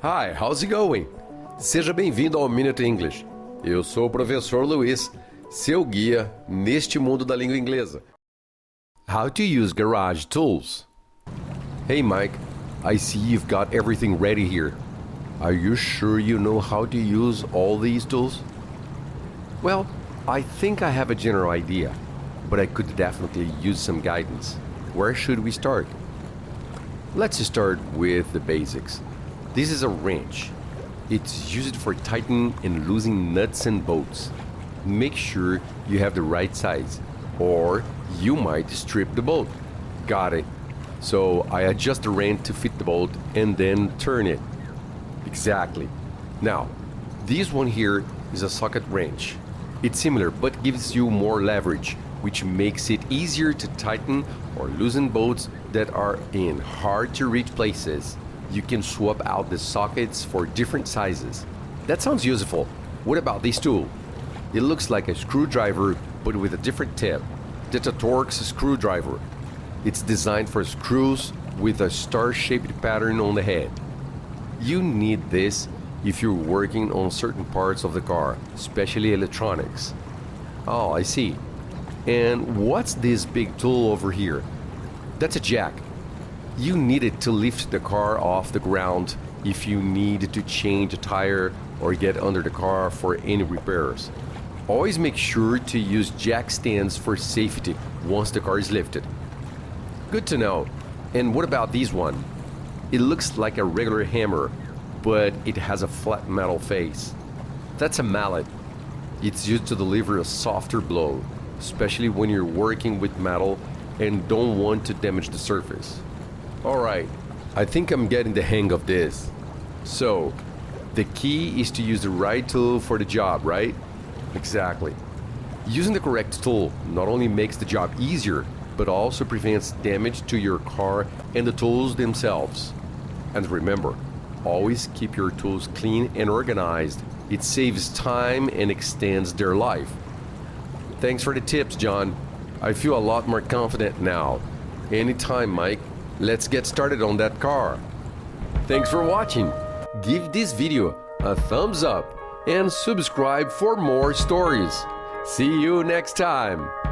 Hi, how's it going? Seja bem-vindo ao Minute English. Eu sou o professor Luiz, seu guia neste mundo da língua inglesa. How to use garage tools. Hey Mike, I see you've got everything ready here. Are you sure you know how to use all these tools? Well, I think I have a general idea, but I could definitely use some guidance. Where should we start? Let's start with the basics. This is a wrench. It's used for tightening and loosening nuts and bolts. Make sure you have the right size, or you might strip the bolt. Got it. So I adjust the wrench to fit the bolt and then turn it. Exactly. Now, this one here is a socket wrench. It's similar but gives you more leverage, which makes it easier to tighten or loosen bolts that are in hard to reach places. You can swap out the sockets for different sizes. That sounds useful. What about this tool? It looks like a screwdriver but with a different tip. That's a Torx screwdriver. It's designed for screws with a star-shaped pattern on the head. You need this if you're working on certain parts of the car, especially electronics. Oh, I see. And what's this big tool over here? That's a jack. You need it to lift the car off the ground if you need to change a tire or get under the car for any repairs. Always make sure to use jack stands for safety once the car is lifted. Good to know. And what about this one? It looks like a regular hammer, but it has a flat metal face. That's a mallet. It's used to deliver a softer blow, especially when you're working with metal and don't want to damage the surface. Alright, I think I'm getting the hang of this. So, the key is to use the right tool for the job, right? Exactly. Using the correct tool not only makes the job easier, but also prevents damage to your car and the tools themselves. And remember, always keep your tools clean and organized. It saves time and extends their life. Thanks for the tips, John. I feel a lot more confident now. Anytime, Mike. Let's get started on that car. Thanks for watching. Give this video a thumbs up and subscribe for more stories. See you next time.